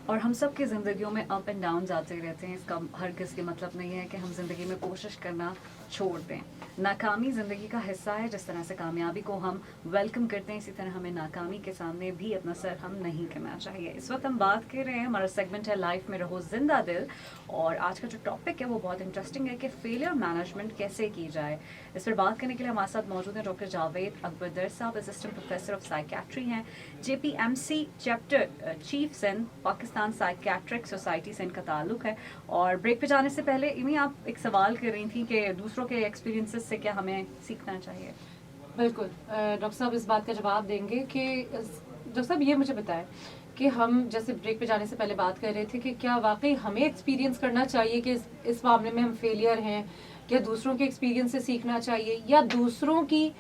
और हम सब की ज़िंदगियों में अप एंड डाउन आते रहते हैं। इसका हर किसी मतलब नहीं है कि हम ज़िंदगी में कोशिश करना छोड़ दें। नाकामी ज़िंदगी का हिस्सा है। जिस तरह से कामयाबी को हम वेलकम करते हैं, इसी तरह हमें नाकामी के सामने भी अपना सर हम नहीं करना चाहिए। इस वक्त हम बात कर रहे हैं, हमारा सेगमेंट है लाइफ में रहो जिंदा दिल, और आज का जो टॉपिक है वो बहुत इंटरेस्टिंग है कि फेलियर मैनेजमेंट कैसे की जाए। इस पर बात करने के लिए हमारे साथ मौजूद हैं डॉक्टर जावेद अकबर दर साहब, असिस्टेंट प्रोफेसर ऑफ साइकेट्री हैं, JPMC chapter chief Sindh, Pakistan psychiatric society से इनका ताल्लुक है। और ब्रेक पे जाने से पहले इन्हीं आप एक सवाल कर रही थी कि दूसरों के एक्सपीरियंसेस से क्या हमें सीखना चाहिए। बिल्कुल डॉक्टर साहब इस बात का जवाब देंगे कि डॉक्टर साहब ये मुझे बताएं कि हम जैसे ब्रेक पे जाने से पहले बात कर रहे थे कि क्या वाकई हमें एक्सपीरियंस करना चाहिए कि इस मामले में हम फेलियर हैं, या दूसरों के एक्सपीरियंस से सीखना चाहिए, या दूसरों की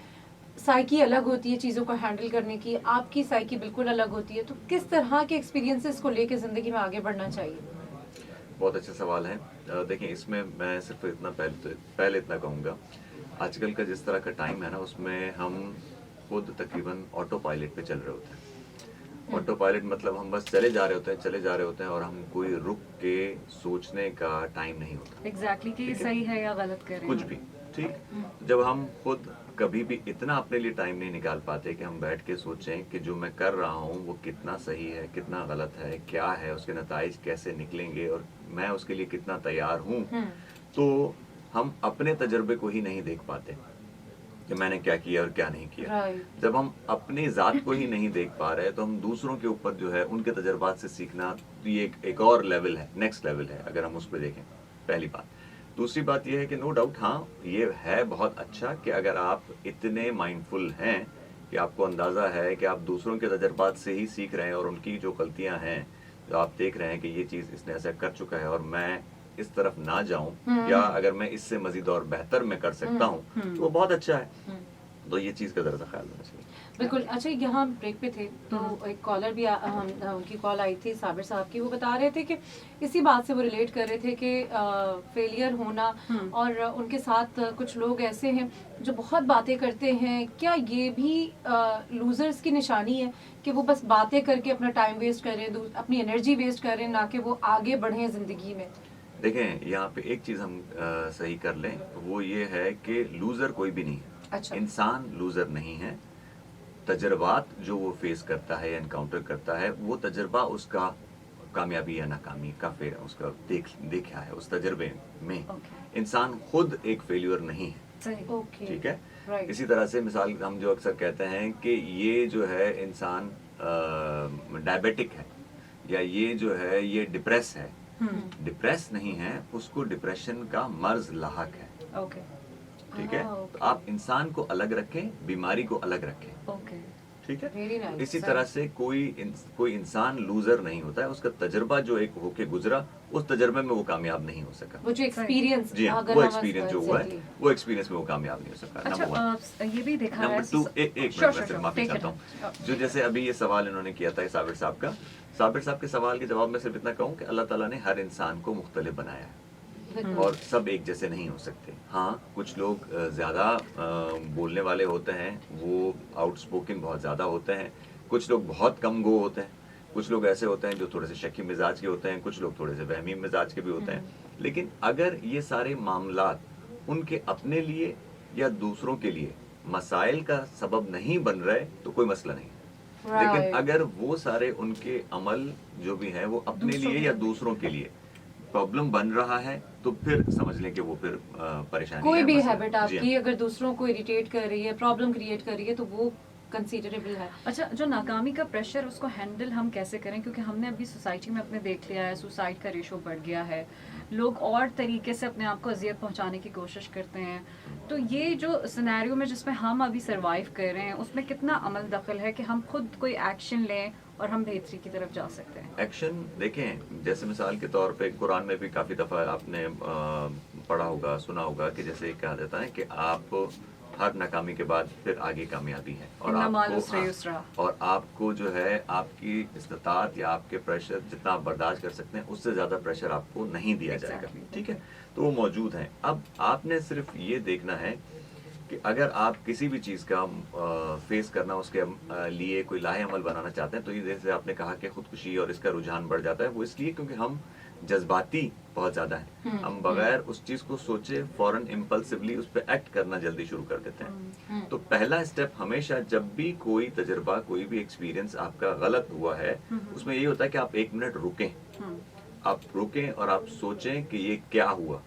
साइकी अलग होती है चीज़ों को हैंडल करने की, आपकी साइकी बिल्कुल अलग होती है, तो किस तरह के एक्सपीरियंसेस को लेकर ज़िंदगी में आगे बढ़ना चाहिए? बहुत अच्छा सवाल है। देखिए, इसमें मैं सिर्फ इतना पहले इतना कहूँगा, आजकल का जिस तरह का टाइम है ना, उसमें हम खुद तकरीबन ऑटो पायलट पे चल रहे होते हैं। ऑटो पायलट मतलब हम बस चले जा रहे होते हैं और हम कोई रुक के सोचने का टाइम नहीं होता। एग्जैक्टली कि ठीक है? सही है या गलत कर रहे कुछ हैं। भी ठीक। जब हम खुद कभी भी इतना अपने लिए टाइम नहीं निकाल पाते कि हम बैठ के सोचें कि जो मैं कर रहा हूँ वो कितना सही है, कितना गलत है, क्या है, उसके नताइज कैसे निकलेंगे और मैं उसके लिए कितना तैयार हूँ, तो हम अपने तजर्बे को ही नहीं देख पाते कि मैंने क्या किया और क्या नहीं किया। राइट। जब हम अपनी ज़ात को ही नहीं देख पा रहे तो हम दूसरों के ऊपर जो है उनके तजर्बात से सीखना, तो ये एक और लेवल है, नेक्स्ट लेवल है अगर हम उस पर देखें। पहली बात। दूसरी बात यह है कि नो डाउट, हाँ, ये है बहुत अच्छा कि अगर आप इतने माइंडफुल हैं कि आपको अंदाज़ा है कि आप दूसरों के तजर्बात से ही सीख रहे हैं और उनकी जो गलतियां हैं, जो आप देख रहे हैं कि ये चीज़ इसने ऐसा कर चुका है और मैं इस तरफ ना जाऊं, या अगर मैं इससे मजीद और बेहतर मैं कर सकता हूं, तो वो बहुत अच्छा है। तो ये चीज़ का ज़रा ख्याल रखना चाहिए। बिल्कुल। अच्छा, यहाँ ब्रेक पे थे तो एक कॉलर भी उनकी कॉल आई थी साबिर साहब की, वो बता रहे थे कि इसी बात से वो रिलेट कर रहे थे कि फेलियर होना, और उनके साथ कुछ लोग ऐसे हैं जो बहुत बातें करते हैं, क्या ये भी लूजर्स की निशानी है कि वो बस बातें करके अपना टाइम वेस्ट कर रहे हैं, अपनी एनर्जी वेस्ट कर रहे हैं, ना कि वो आगे बढ़ें ज़िंदगी में? देखें, यहाँ पे एक चीज़ हम सही कर लें, वो ये है कि लूज़र कोई भी नहीं है। अच्छा। इंसान लूज़र नहीं है। तजर्बात जो वो फेस करता है या इनकाउंटर करता है, वो तजर्बा उसका कामयाबी या नाकामी का फिर उसका देखा है उस तजर्बे में। इंसान खुद एक फेल्यूर नहीं है। सही। ओके। ठीक है। राइट। इसी तरह से मिसाल हम जो अक्सर कहते हैं कि ये जो है इंसान डायबिटिक है, या ये जो है ये डिप्रेस है। डिप्रेस नहीं है, उसको डिप्रेशन का मर्ज लाहक है। ओके। ठीक है। तो आप इंसान को अलग रखें, बीमारी को अलग रखें। ओके। ठीक है। Very nice. इसी तरह से कोई इंसान लूजर नहीं होता है। उसका तजर्बा जो एक होके गुजरा, उस तजर्बे में वो कामयाब नहीं हो सका। वो जो एक्सपीरियंस, जी हाँ, वो एक्सपीरियंस जो हुआ है, वो एक्सपीरियंस में वो कामयाब नहीं हो सका। अच्छा, नंबर वन। ये भी देखा है। नंबर टू, एक मिनट मैं सिर्फ माफी चाहता हूँ। जो जैसे अभी ये सवाल इन्होंने किया था साबिर साहब का, साबिर साहब के सवाल के जवाब में सिर्फ इतना कहूँ कि अल्लाह ताला ने हर इंसान को मुख्तलिफ बनाया है और सब एक जैसे नहीं हो सकते। हाँ, कुछ लोग ज़्यादा बोलने वाले होते हैं, वो आउटस्पोकन बहुत ज़्यादा होते हैं। कुछ लोग बहुत कम गो होते हैं। कुछ लोग ऐसे होते हैं जो थोड़े से शकी मिजाज के होते हैं। कुछ लोग थोड़े से वहमी मिजाज के भी होते हैं। लेकिन अगर ये सारे मामलात उनके अपने लिए या दूसरों के लिए मसाइल का सबब नहीं बन रहे तो कोई मसला नहीं है। लेकिन अगर वो सारे उनके अमल जो भी हैं वो अपने लिए या दूसरों के लिए प्रॉब्लम बन रहा है, तो फिर समझ लें कि वो फिर परेशानी कोई है, भी मसला। हैबिट जी आपकी हाँ। अगर दूसरों को इरिटेट कर रही है, प्रॉब्लम क्रिएट कर रही है, तो वो कंसीडरेबल है। अच्छा, जो नाकामी का प्रेशर, उसको हैंडल हम कैसे करें? क्योंकि हमने अभी सोसाइटी में अपने देख लिया है, सुसाइड का रेशो बढ़ गया है, लोग और तरीके से अपने आप को अजियत पहुंचाने की कोशिश करते हैं। तो ये जो सिनेरियो में जिसमें हम अभी सरवाइव कर रहे हैं, उसमें कितना अमल दखल है कि हम खुद कोई एक्शन लें और हम बेहतरी की तरफ जा सकते हैं? एक्शन देखें, जैसे मिसाल के तौर पे कुरान में भी काफ़ी दफ़ा आपने पढ़ा होगा, सुना होगा कि जैसे कहा जाता है कि आप हर नाकामी के बाद फिर आगे कामयाबी है, और आपको जो है आपकी इस्तात या आपके प्रेशर जितना आप बर्दाश्त कर सकते हैं, उससे ज़्यादा प्रेशर आपको नहीं दिया जाएगा। ठीक है। तो वो मौजूद हैं। अब आपने सिर्फ ये देखना है कि अगर आप किसी भी चीज़ का फेस करना उसके लिए कोई लाहेअमल बनाना चाहते हैं, तो ये जैसे आपने कहा कि खुदकुशी और इसका रुझान बढ़ जाता है, वो इसलिए क्योंकि हम जज्बाती बहुत ज़्यादा हैं। हम बगैर उस चीज़ को सोचे फौरन इम्पल्सिवली उस पर एक्ट करना जल्दी शुरू कर देते हैं। तो पहला स्टेप हमेशा जब भी कोई तजर्बा, कोई भी एक्सपीरियंस आपका गलत हुआ है, उसमें यही होता है कि आप 1 मिनट रुकें। आप रुकें और आप सोचें कि ये क्या हुआ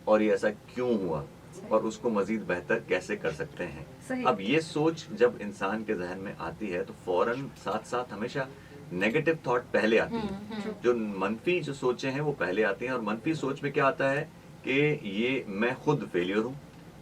और ये ऐसा क्यों हुआ और उसको मजीद बेहतर कैसे कर सकते हैं। सही। अब ये सोच जब इंसान के जहन में आती है तो फौरन साथ साथ हमेशा नेगेटिव थॉट पहले आती है। जो मनफी जो सोचें हैं वो पहले आती हैं, और मनफी सोच में क्या आता है कि ये मैं खुद फेलियर हूँ,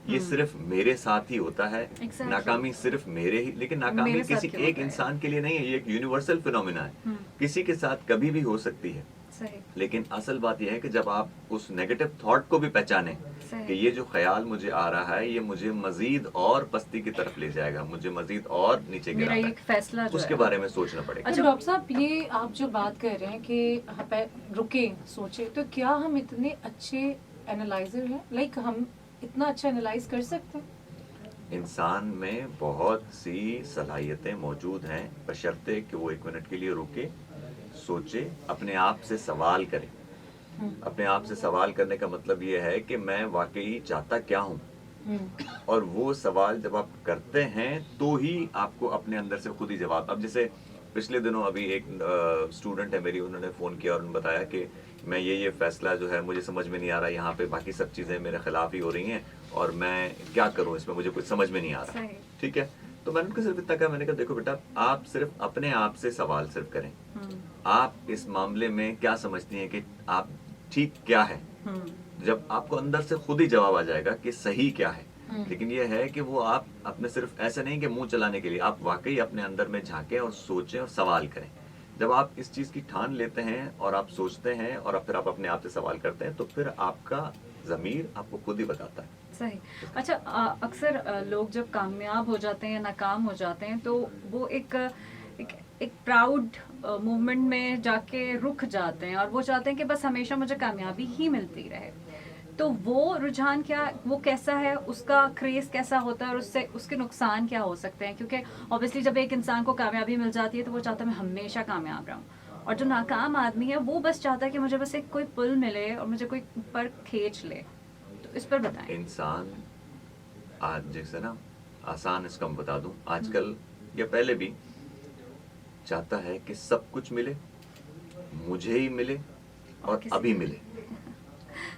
ये सिर्फ मेरे साथ ही होता है, Exactly. नाकामी सिर्फ मेरे ही, लेकिन नाकामी मेरे साथ किसी क्यों एक होता है? इंसान के लिए नहीं है, ये एक यूनिवर्सल फिनोमिना है, किसी के साथ कभी भी हो सकती है। सही। लेकिन असल बात यह है कि जब आप उस नेगेटिव थॉट को भी पहचानें सही। कि ये जो ख्याल मुझे आ रहा है ये मुझे मजीद और पस्ती की तरफ ले जाएगा, मुझे मजीद और नीचे मेरा गिराता एक फैसला जो उसके है बारे में सोचना पड़ेगा। अच्छा डॉक्टर साहब, ये आप जो बात कर रहे हैं कि रुके सोचे, तो क्या हम इतने अच्छे एनालाइजर हैं? लाइक हम इतना अच्छा एनालाइज कर सकते हैं? इंसान में बहुत सी सलाहियतें मौजूद हैं, बशर्ते कि वो 1 मिनट के लिए रुके, सोचे, अपने आप से सवाल करे। अपने आप से सवाल करने का मतलब ये है कि मैं वाकई चाहता क्या हूँ, और वो सवाल जब आप करते हैं तो ही आपको अपने अंदर से खुद ही जवाब। अब जैसे पिछले दिनों अभी एक स्टूडेंट है मेरी, उन्होंने फ़ोन किया और उन्होंने बताया कि मैं ये फैसला जो है मुझे समझ में नहीं आ रहा, यहाँ पे बाकी सब चीज़ें मेरे खिलाफ ही हो रही हैं और मैं क्या करूँ इसमें, मुझे कुछ समझ में नहीं आ रहा। सही। ठीक है, तो मैंने उनको सिर्फ इतना कहा, मैंने कहा देखो बेटा, आप सिर्फ अपने आप से सवाल सिर्फ करें, आप इस मामले में क्या समझती हैं कि आप ठीक क्या है। जब आपको अंदर से खुद ही जवाब आ जाएगा कि सही क्या है। लेकिन ये है कि वो आप अपने सिर्फ ऐसे नहीं कि मुंह चलाने के लिए, आप वाकई अपने अंदर में झांकें और सोचें और सवाल करें। जब आप इस चीज़ की ठान लेते हैं और आप सोचते हैं और फिर आप अपने आप से सवाल करते हैं, तो फिर आपका ज़मीर आपको खुद ही बताता है। सही। अच्छा, अक्सर लोग जब कामयाब हो जाते हैं या नाकाम हो जाते हैं तो वो एक प्राउड मूवमेंट में जाके रुक जाते हैं और वो चाहते हैं कि बस हमेशा मुझे कामयाबी ही मिलती रहे। तो वो रुझान क्या, वो कैसा है, उसका क्रेज कैसा होता है और उससे उसके नुकसान क्या हो सकते हैं? क्योंकि ऑब्वियसली जब एक इंसान को कामयाबी मिल जाती है तो वो चाहता है मैं हमेशा कामयाब रहूं, और जो नाकाम आदमी है वो बस चाहता है कि मुझे बस एक कोई पुल मिले और मुझे कोई ऊपर खींच ले। तो इस पर बताएं। इंसान आज जैसे ना, आसान इसका मैं बता दूं, आजकल या पहले भी चाहता है कि सब कुछ मिले, मुझे ही मिले और किसी अभी को मिले।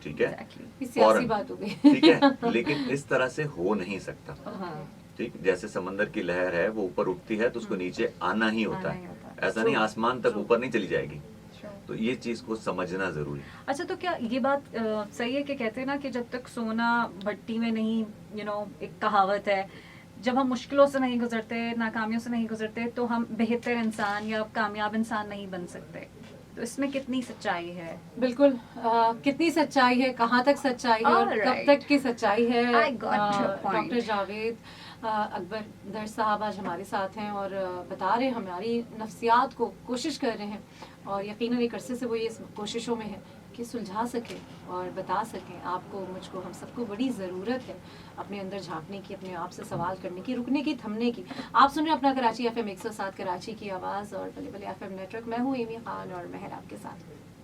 ठीक है, Exactly. ये सियासी फौरन। बात हो गई। ठीक है, लेकिन इस तरह से हो नहीं सकता। हाँ। ठीक, जैसे समंदर की लहर है, वो ऊपर उठती है तो उसको नीचे आना ही होता आना ही है, होता है। ऐसा नहीं True, आसमान तक true. ऊपर नहीं चली जाएगी। Sure. तो ये चीज को समझना जरूरी है। अच्छा, तो क्या ये बात सही है कि कहते हैं ना कि जब तक सोना भट्टी में नहीं, एक कहावत है, जब हम मुश्किलों से नहीं गुजरते, नाकामियों से नहीं गुजरते, तो हम बेहतर इंसान या कामयाब इंसान नहीं बन सकते। तो इसमें कितनी सच्चाई है? बिल्कुल। कितनी सच्चाई है, कहाँ तक सच्चाई है और कब Alright. तक की सच्चाई है? I got your point. Doctor Javed Akbar Dar साहब आज हमारे साथ हैं और बता रहे हैं, हमारी नफ्सियात को कोशिश कर रहे हैं, और यकीनन एक अरसे से वो ये कोशिशों में है कि सुलझा सकें और बता सकें आपको, मुझको, हम सबको बड़ी ज़रूरत है अपने अंदर झांकने की, अपने आप से सवाल करने की, रुकने की, थमने की। आप सुन रहे हैं अपना कराची FM 107 कराची की आवाज़ और बल्ले बल्ले FM नेटवर्क। मैं हूँ एमी खान और महर आपके साथ।